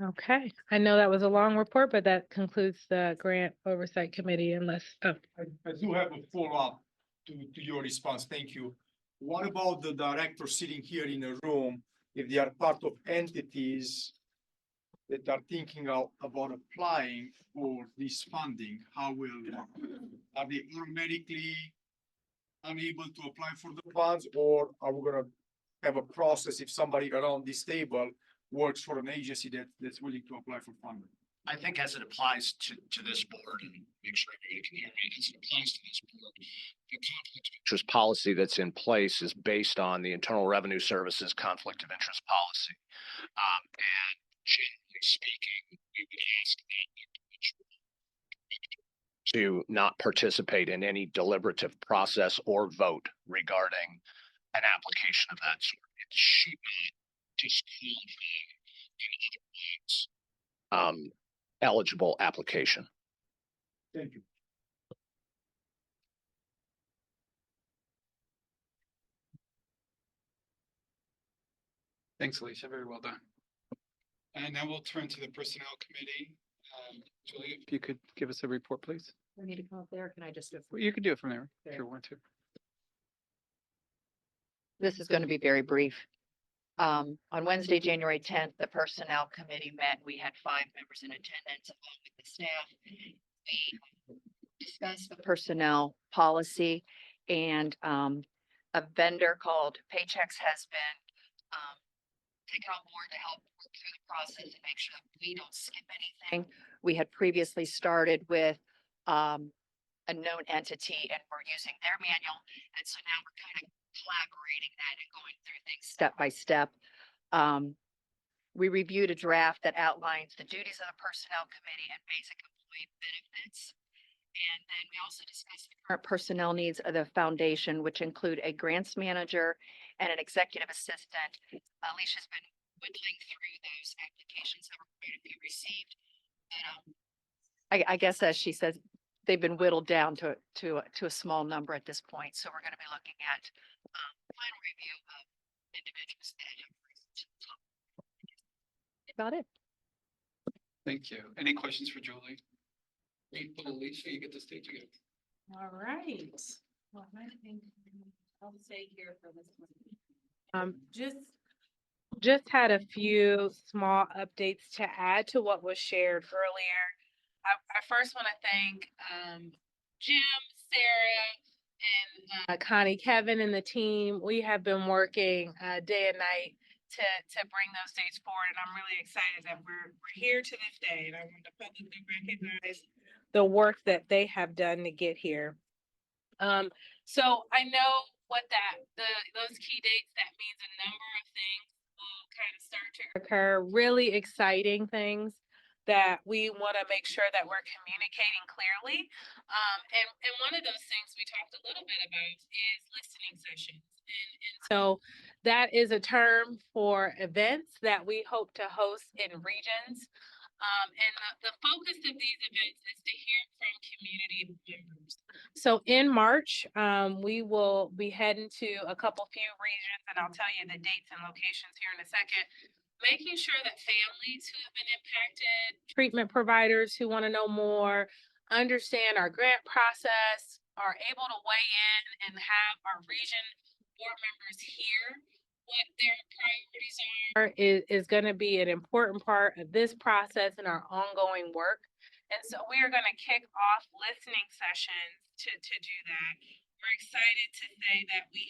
Okay, I know that was a long report, but that concludes the Grant Oversight Committee unless, I do have a follow-up to your response. Thank you. What about the director sitting here in a room, if they are part of entities that are thinking about applying for this funding, are they automatically unable to apply for the funds, or are we gonna have a process if somebody around this table works for an agency that's willing to apply for funding? I think as it applies to this board, and make sure everybody can hear me, as it applies to this board, the conflict of interest policy that's in place is based on the Internal Revenue Service's conflict of interest policy. And generally speaking, we would ask that individual to not participate in any deliberative process or vote regarding an application of that sort. It should not disqualify an otherwise eligible application. Thank you. Thanks, Alicia. Very well done. And now we'll turn to the Personnel Committee. Julia, if you could give us a report, please. I need to come up there. Can I just do it? Well, you can do it from there if you want to. This is going to be very brief. On Wednesday, January 10th, the Personnel Committee met. We had 5 members in attendance along with the staff. We discussed the personnel policy, and a vendor called Paychex has been taken on board to help work through the process and make sure that we don't skip anything. We had previously started with a known entity, and we're using their manual, and so now we're kind of collaborating that and going through things step by step. We reviewed a draft that outlines the duties of the Personnel Committee and basic employee benefits. And then we also discussed the current personnel needs of the foundation, which include a grants manager and an executive assistant. Alicia's been whittling through those applications that were going to be received. And, I guess, as she says, they've been whittled down to a small number at this point. So we're going to be looking at final review of individuals that have risen to the top. About it. Thank you. Any questions for Julie? Alicia, you get the stage again. All right. Well, I think I'll stay here for this one. Just had a few small updates to add to what was shared earlier. I first want to thank Jim, Sarah, and Connie, Kevin, and the team, we have been working day and night to bring those dates forward. And I'm really excited that we're here to this day. And I want to publicly recognize the work that they have done to get here. So I know what those key dates, that means a number of things will kind of start to occur, really exciting things that we want to make sure that we're communicating clearly. And one of those things we talked a little bit about is listening sessions. And so that is a term for events that we hope to host in regions. And the focus of these events is to hear from community members. So in March, we will be heading to a few regions, and I'll tell you the dates and locations here in a second, making sure that families who have been impacted, treatment providers who want to know more, understand our grant process, are able to weigh in and have our region board members hear what their priorities are is going to be an important part of this process and our ongoing work. And so we are going to kick off listening sessions to do that. We're excited to say that we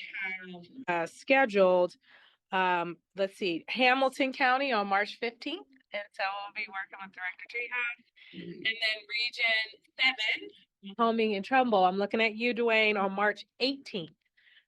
have scheduled, let's see, Hamilton County on March 15th. And so we'll be working with Director Treehouse. And then Region 7, Homing and Trumbull, I'm looking at you, Dwayne, on March 18th.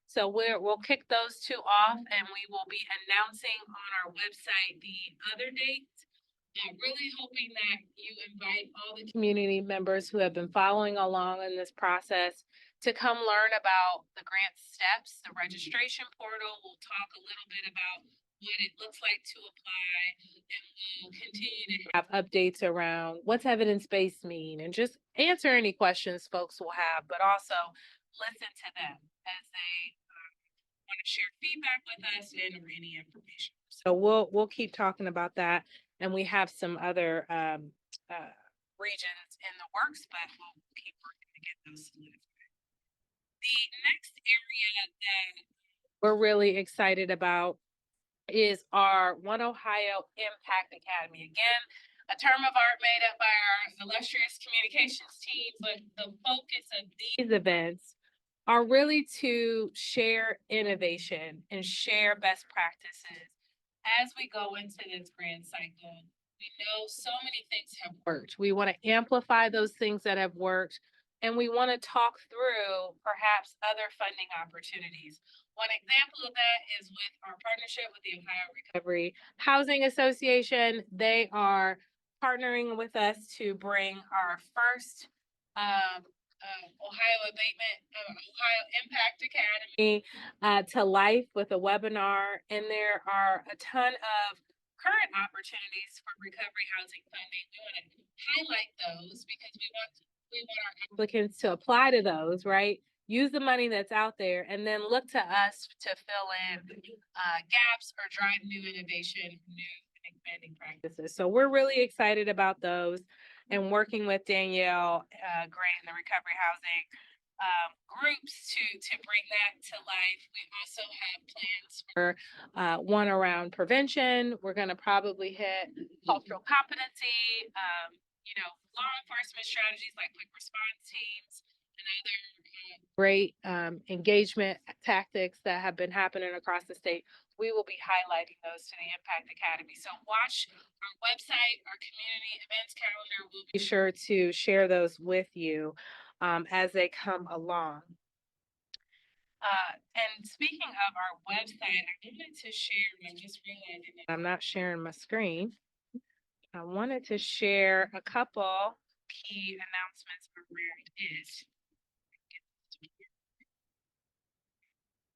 So we'll kick those two off, and we will be announcing on our website the other dates. Really hoping that you invite all the community members who have been following along in this process to come learn about the grant steps, the registration portal. We'll talk a little bit about what it looks like to apply, and we'll continue to have updates around what's evidence-based mean, and just answer any questions folks will have, but also listen to them as they want to share feedback with us and or any information. So we'll keep talking about that, and we have some other regions in the works, but we'll keep working to get those solidified. The next area that we're really excited about is our One Ohio Impact Academy. Again, a term of art made up by our illustrious communications team, but the focus of these events are really to share innovation and share best practices as we go into this grant cycle. We know so many things have worked. We want to amplify those things that have worked, and we want to talk through perhaps other funding opportunities. One example of that is with our partnership with the Ohio Recovery Housing Association. They are partnering with us to bring our first Ohio Impact Academy to life with a webinar, and there are a ton of current opportunities for recovery housing funding. We want to highlight those because we want our applicants to apply to those, right? Use the money that's out there, and then look to us to fill in gaps or drive new innovation, new and expanding practices. So we're really excited about those, and working with Danielle Gray and the Recovery Housing groups to bring that to life. We also have plans for one around prevention. We're going to probably hit cultural competency, law enforcement strategies like quick response teams and other great engagement tactics that have been happening across the state. We will be highlighting those to the Impact Academy. So watch our website, our community events calendar. We'll be sure to share those with you as they come along. And speaking of our website, I wanted to share, I just realized I'm not sharing my screen. I wanted to share a couple key announcements for where it is.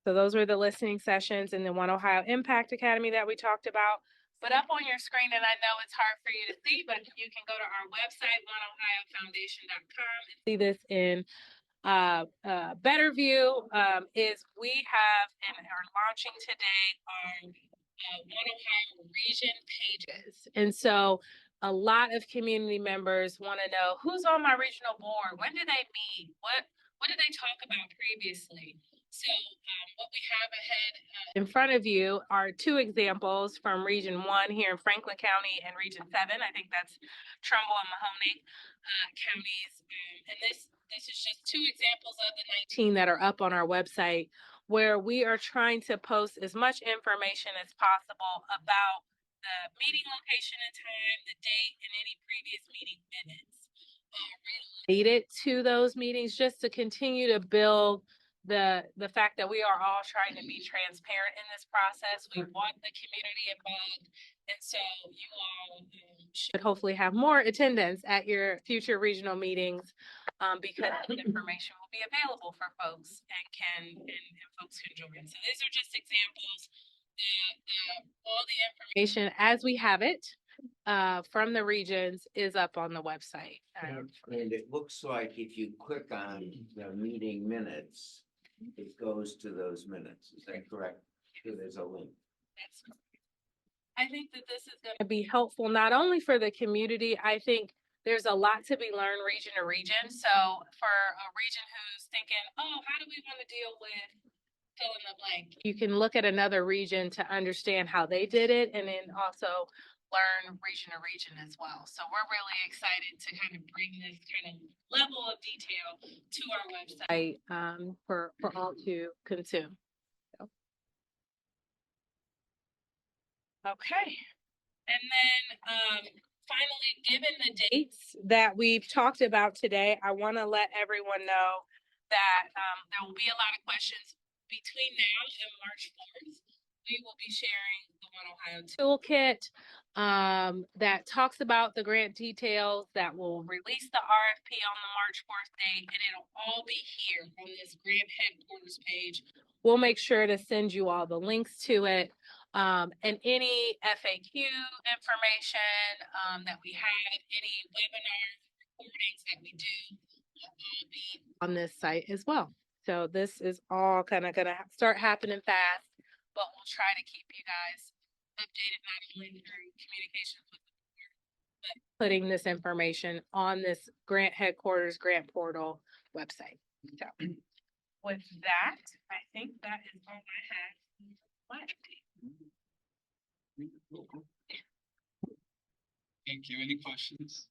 So those were the listening sessions in the One Ohio Impact Academy that we talked about. But up on your screen, and I know it's hard for you to see, but you can go to our website, oneohiofoundation.com, and see this in better view. Is we have and are launching today our One Ohio region pages. And so a lot of community members want to know who's on my regional board, when do they meet, what did they talk about previously? So what we have ahead in front of you are two examples from Region 1 here in Franklin County and Region 7. I think that's Trumbull and Mahoning. counties. And this is just two examples of the 19 that are up on our website, where we are trying to post as much information as possible about the meeting location and time, the date, and any previous meeting minutes related to those meetings, just to continue to build the fact that we are all trying to be transparent in this process. We want the community involved. And so you all should hopefully have more attendance at your future regional meetings, because the information will be available for folks and folks can join. So these are just examples. All the information as we have it from the regions is up on the website. And it looks like if you click on the meeting minutes, it goes to those minutes. Is that correct? So there's a link. That's correct. I think that this is going to be helpful not only for the community. I think there's a lot to be learned region to region. So for a region who's thinking, oh, how do we want to deal with fill in the blank, you can look at another region to understand how they did it, and then also learn region to region as well. So we're really excited to kind of bring this kind of level of detail to our website for all to consume. So. Okay. And then finally, given the dates that we've talked about today, I want to let everyone know that there will be a lot of questions between now and March 4th. We will be sharing the One Ohio Toolkit that talks about the grant details, that will release the RFP on the March 4th date, and it'll all be here on this grant headquarters page. We'll make sure to send you all the links to it. And any FAQ information that we have, any webinar recordings that we do will all be on this site as well. So this is all kind of going to start happening fast, but we'll try to keep you guys updated not only through communications with the board, but putting this information on this grant headquarters, grant portal website. So with that, I think that is all I have. My update. Thank you. Any questions?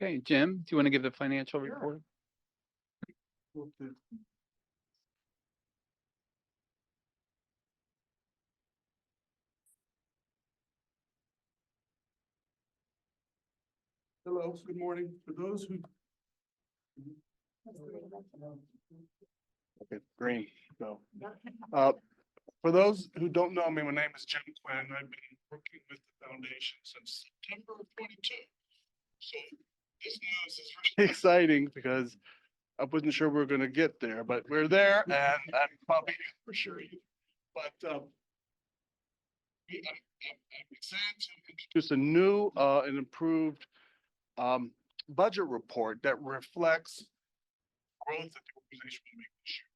Okay, Jim, do you want to give the financial report? Hello, good morning. For those who. Okay, green, go. For those who don't know me, my name is Jim Quinn. I've been working with the foundation since September of 22. So this news is really exciting because I wasn't sure we were going to get there, but we're there, and I'm probably for sure. But I'm excited to introduce a new and improved budget report that reflects growth that the organization will make this year.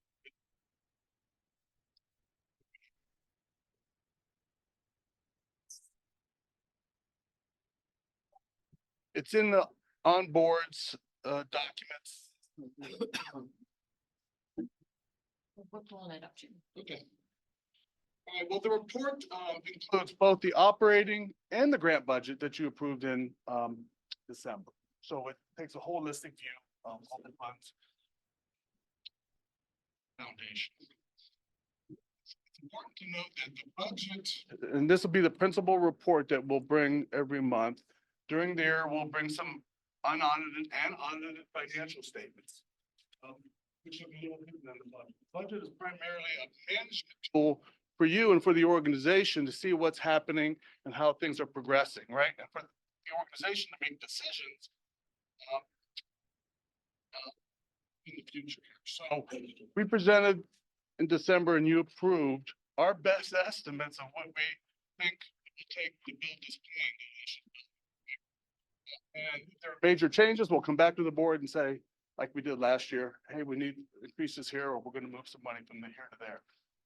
It's in the onboards documents. We're pulling it up, Jim. Okay. All right, well, the report includes both the operating and the grant budget that you approved in December. So it takes a holistic view of all the funds. Foundation. It's important to note that the budget, and this will be the principal report that we'll bring every month. During the year, we'll bring some unaudited and audited financial statements, which will be a little hidden in the budget. The budget is primarily a management tool for you and for the organization to see what's happening and how things are progressing, right? And for the organization to make decisions in the future. So we presented in December and you approved our best estimates of what we think it will take to build this plan. And if there are major changes, we'll come back to the board and say, like we did last year, hey, we need increases here, or we're going to move some money from here to there.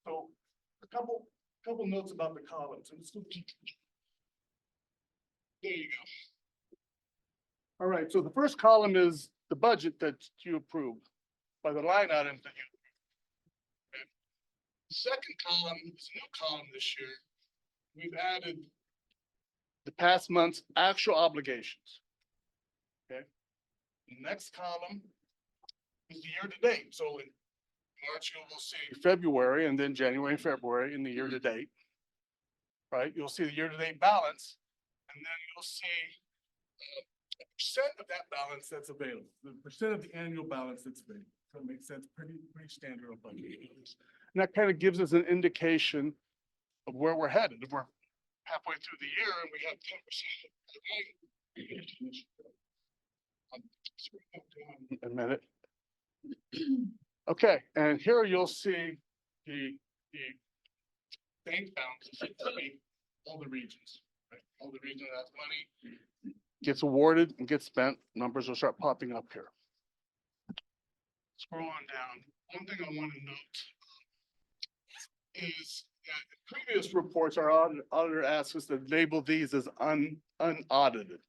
So a couple notes about the columns. And there you go. All right, so the first column is the budget that you approved by the line items that you approved. Okay. The second column is a new column this year. We've added the past month's actual obligations. Okay, The next column is the year to date. So in March, you will see February and then January and February in the year to date. Right? You'll see the year to date balance, and then you'll see a percent of that balance that's available, the percent of the annual balance that's available. So it makes sense, pretty standard on budget. And that kind of gives us an indication of where we're headed. If we're halfway through the year and we have 10%. A minute. Okay, and here you'll see the bank balances for all the regions, right? All the regions that money gets awarded and gets spent, numbers will start popping up here. Scroll on down. One thing I want to note is that previous reports, our auditor asks us to label these as unaudited.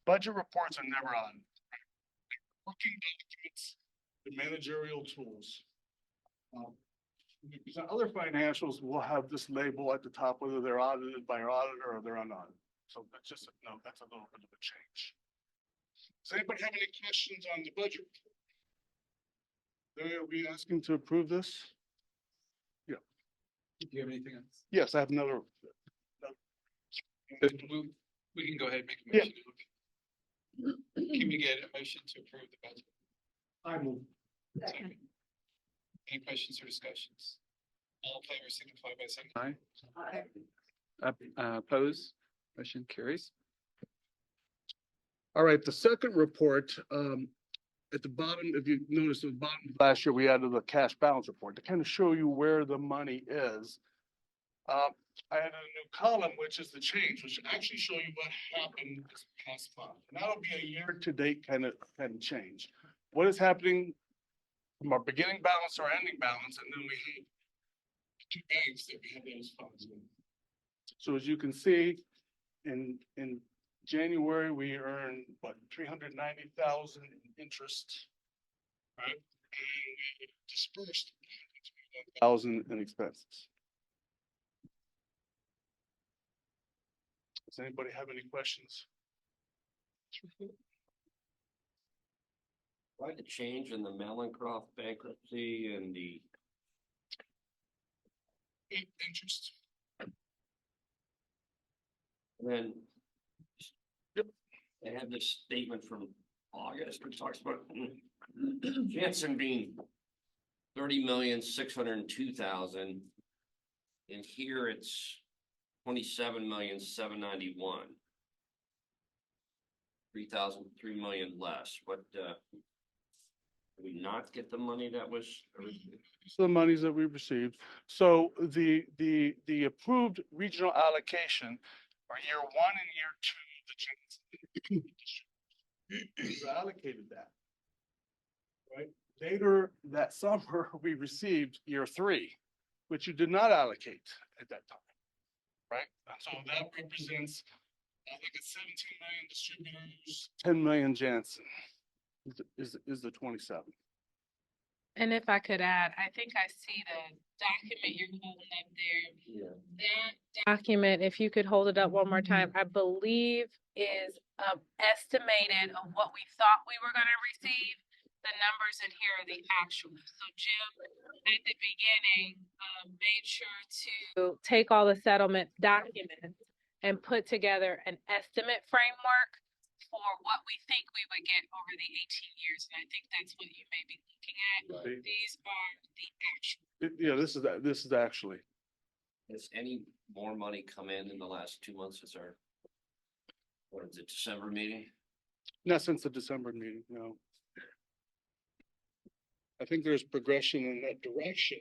Budget reports are never audited. Working documents, the managerial tools. Other financials will have this label at the top, whether they're audited by our auditor or they're unaudited. So that's just a note, that's a little bit of a change. Does anybody have any questions on the budget? Are we asking to approve this? Yeah. Do you have anything else? Yes, I have another. We can go ahead and make a motion. Can we get a motion to approve the budget? I move. Second. Any questions or discussions? All in favor signify by saying aye. Oppose, motion carries. All right, the second report, at the bottom, if you notice at the bottom, last year we added a cash balance report to kind of show you where the money is. I added a new column, which is the change, which actually show you what happened this past month. And that'll be a year-to-date kind of change. What is happening from our beginning balance to our ending balance, and then we have two banks that we have those funds in. So as you can see, in January, we earned what, 390,000 in interest, right? And we dispersed 1,000 in expenses. Does anybody have any questions? Why the change in the Malincroft bankruptcy and the interest? And then they have this statement from August, which talks about Jansen being 30,602,000. And here it's 27,791,000. 3 million less. What, did we not get the money that was? So the monies that we received. So the approved regional allocation are year 1 and year 2 of the Jansen. We allocated that. Right. Later that summer, we received year 3, which you did not allocate at that time. Right. And so that represents, I think it's 17 million distributors, 10 million Jansen is the 27. And if I could add, I think I see the document you're holding up there. Yeah. That document, if you could hold it up one more time, I believe is estimated of what we thought we were gonna receive. The numbers in here are the actual. So Jim, at the beginning, made sure to take all the settlement documents and put together an estimate framework for what we think we would get over the 18 years. And I think that's what you may be looking at. Right. These are the actual. Yeah, this is actually. Has any more money come in the last 2 months? Is our, what is it, December meeting? Not since the December meeting, no. I think there's progression in that direction.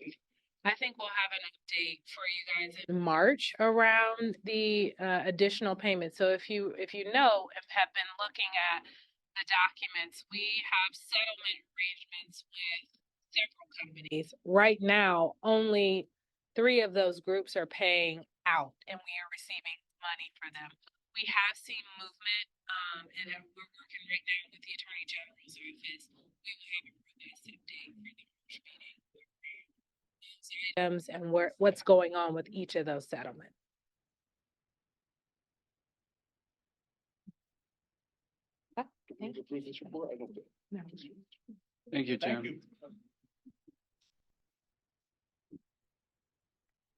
I think we'll have an update for you guys in March around the additional payments. So if you know and have been looking at the documents, we have settlement arrangements with several companies. Right now, only 3 of those groups are paying out and we are receiving money for them. We have seen movement and we're working right now with the Attorney General's office. We will have a progressive date for the March meeting. Items and what's going on with each of those settlements. Thank you, Jim.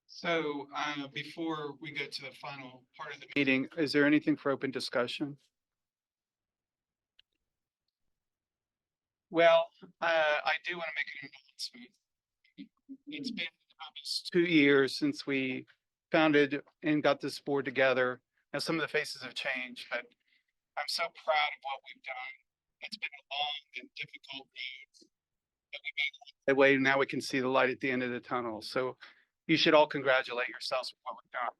So, before we go to the final part of the meeting, is there anything for open discussion? Well, I do want to make an announcement. It's been almost 2 years since we founded and got this board together. Now, some of the faces have changed, but I'm so proud of what we've done. It's been a long and difficult road. But we made it that way. Now we can see the light at the end of the tunnel. So you should all congratulate yourselves for what we've done.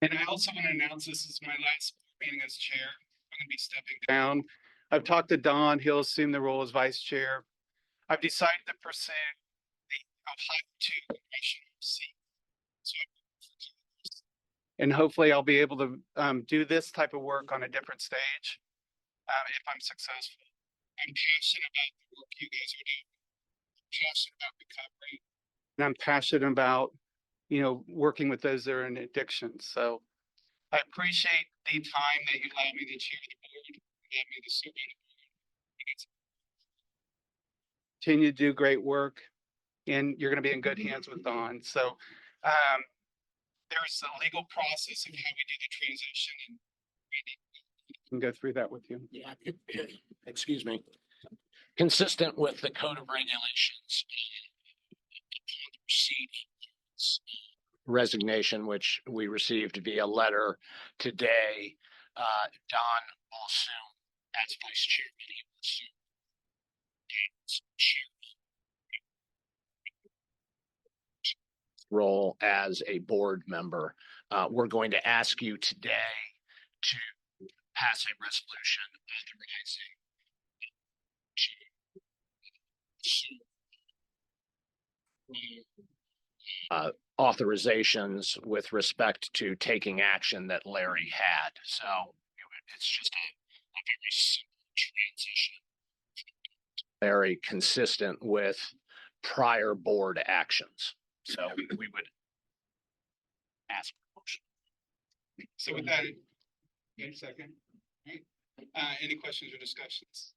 And I also want to announce this is my last meeting as chair. I'm going to be stepping down. I've talked to Don. He'll assume the role as vice chair. I've decided to pursue the Ohio 2 congressional seat. And hopefully I'll be able to do this type of work on a different stage if I'm successful. I'm passionate about the work you guys are doing. I'm passionate about recovery. And I'm passionate about, working with those that are in addiction. So I appreciate the time that you allowed me to chair the board, allowed me to serve on the board. Continue to do great work, and you're going to be in good hands with Don. So there's a legal process of how we do the transition, and we can go through that with you. Yeah, excuse me. Consistent with the code of regulations, resignation, which we received via letter today, Don will assume as vice chairman. He will assume as chairman role as a board member. We're going to ask you today to pass a resolution authorizing authorizations with respect to taking action that Larry had. So it's just a very simple transition. Very consistent with prior board actions. So we would ask for motion. So with that, okay, second. All right. Any questions or discussions?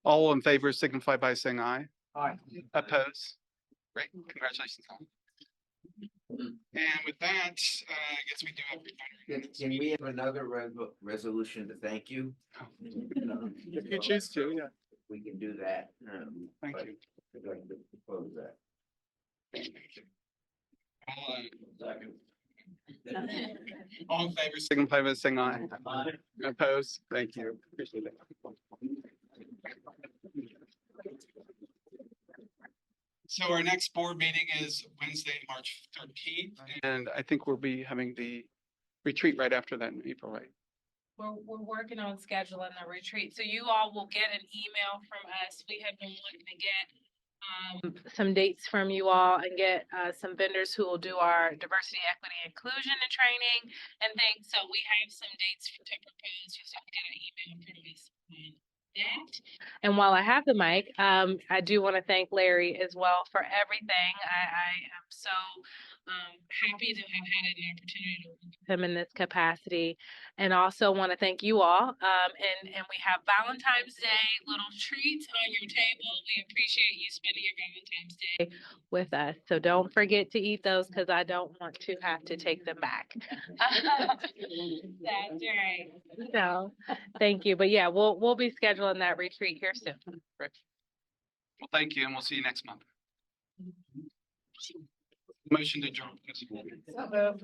All in favor signify by saying aye. Aye. Oppose? Great, congratulations, Tom. And with that, I guess we do have. Can we have another resolution to thank you? If you choose to, yeah. We can do that. Thank you. I'd like to propose that. All in favor signify by saying aye. Aye. Oppose? Thank you. Appreciate it. So our next board meeting is Wednesday, March 13th, and I think we'll be having the retreat right after that in April, right? We're working on scheduling the retreat, so you all will get an email from us. We have been looking to get some dates from you all and get some vendors who will do our diversity, equity, inclusion and training and things. So we have some dates to propose. You have to get an email from us on that. And while I have the mic, I do want to thank Larry as well for everything. I am so happy to have had an opportunity to work with him in this capacity, and also want to thank you all. And we have Valentine's Day little treats on your table. We appreciate you spending your Valentine's Day with us. So don't forget to eat those because I don't want to have to take them back. That's right. So thank you. But yeah, we'll be scheduling that retreat here soon. Well, thank you, and we'll see you next month. Motion to adjourn. All right.